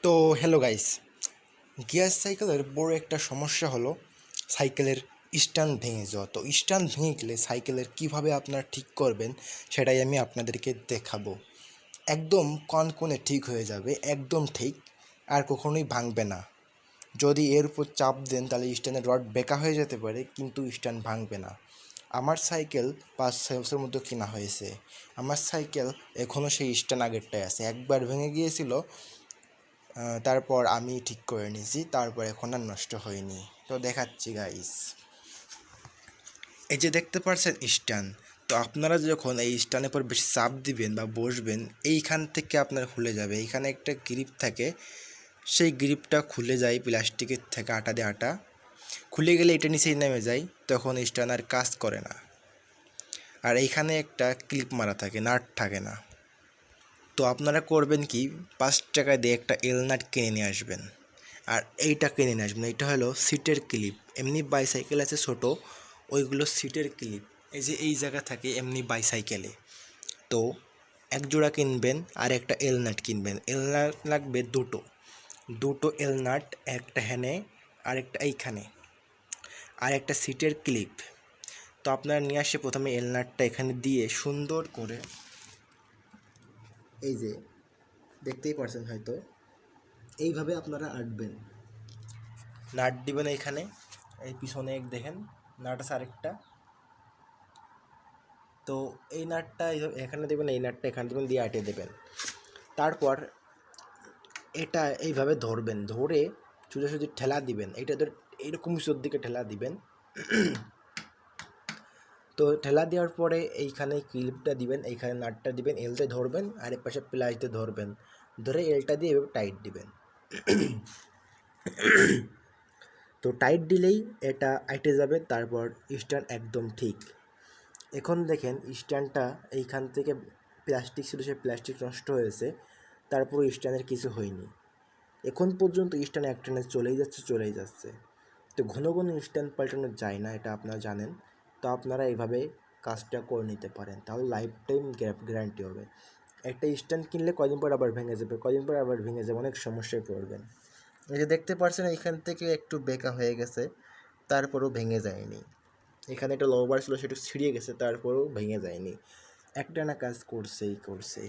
তো hello guys, gear সাইকেলের বড় একটা সমস্যা হলো সাইকেলের স্ট্যান্ড ভেঙে যাওয়া। তো স্ট্যান্ড ভেঙে গেলে সাইকেলের কিভাবে আপনারা ঠিক করবেন সেটাই আমি আপনাদেরকে দেখাবো। একদম কনকনে ঠিক হয়ে যাবে, একদম ঠিক, আর কখনোই ভাঙবে না। যদি এর উপর চাপ দেন তাহলে স্ট্যান্ডের রড বেঁকা হয়ে যেতে পারে, কিন্তু স্ট্যান্ড ভাঙবে না। আমার সাইকেল 5-6 বছর মতো কেনা হয়েছে। আমার সাইকেল এখনও সেই স্ট্যান্ড আগেরটাই আছে। একবার ভেঙে গিয়েছিল, তারপর আমি ঠিক করে নিয়েছি, তারপর এখন আর নষ্ট হয়নি। তো দেখাচ্ছি গাইস, এই যে দেখতে পাচ্ছেন স্ট্যান্ড। তো আপনারা যখন এই স্ট্যান্ডের পর বেশি চাপ দিবেন বা বসবেন, এইখান থেকে আপনার খুলে যাবে। এইখানে একটা গ্রিপ থাকে, সেই গ্রিপটা খুলে যায় প্লাস্টিকের থেকে, আটা দিয়ে আটা খুলে গেলে এটা নিচেই নেমে যায়, তখন স্ট্যান্ড আর কাজ করে না। আর এইখানে একটা ক্লিপ মারা থাকে, নাট থাকে না। তো আপনারা করবেন কি, 5 টাকা দিয়ে একটা এল নাট কিনে নিয়ে আসবেন। আর এইটা কিনে নিয়ে আসবেন, এইটা হলো সিটের ক্লিপ। এমনি বাইসাইকেল আছে ছোট, ওইগুলো সিটের ক্লিপ। এই যে এই জায়গা থাকে এমনি বাইসাইকেলে। তো এক জোড়া কিনবেন আর একটা এল নাট কিনবেন। এল নাট লাগবে দুটো, দুটো এল নাট, একটা হ্যানে আর একটা এইখানে, আর একটা সিটের ক্লিপ। তো আপনারা নিয়ে আসে প্রথমে এল নাটটা এখানে দিয়ে সুন্দর করে, এই যে দেখতেই পারছেন হয়তো, এইভাবে আপনারা আঁটবেন। নাট দিবেন এইখানে, এই পিছনে দেখেন নাট আছে আরেকটা। তো এই নাটটা এখানে দেবেন, এই নাটটা এখানে দেবেন, দিয়ে আটে দেবেন। তারপর এটা এইভাবে ধরবেন, ধরে সোজাসুজি ঠেলা দিবেন। এইটা ধর এইরকম নিচের দিকে ঠেলা দিবেন। তো ঠেলা দেওয়ার পরে এইখানে ক্লিপটা দিবেন, এইখানে নাটটা দিবেন, এলতে ধরবেন, আর এর পাশে প্লাস দিয়ে ধরবেন, ধরে এলটা দিয়ে এভাবে টাইট দিবেন। তো টাইট দিলেই এটা আইটে যাবে। তারপর স্ট্যান্ড একদম ঠিক। এখন দেখেন স্ট্যান্ডটা এইখান থেকে প্লাস্টিক ছিল, সে প্লাস্টিক নষ্ট হয়েছে, তারপর স্ট্যান্ডের কিছু হয়নি। এখন পর্যন্ত স্ট্যান্ড একটানে চলেই যাচ্ছে। তো ঘন ঘন স্ট্যান্ড পাল্টানো যায় না, এটা আপনারা জানেন। তো আপনারা এইভাবে কাজটা করে নিতে পারেন, তাহলে লাইফ টাইম গ্যারান্টি হবে। একটা স্ট্যান্ড কিনলে কদিন পর আবার ভেঙে যাবে, অনেক সমস্যায় পড়বেন। এই যে দেখতে পাচ্ছেন এইখান থেকে একটু বেঁকা হয়ে গেছে, তারপরও ভেঙে যায়নি। এখানে একটা লবার ছিল, সেটা ছিঁড়িয়ে গেছে, তারপরেও ভেঙে যায়নি। একটা না কাজ করছে।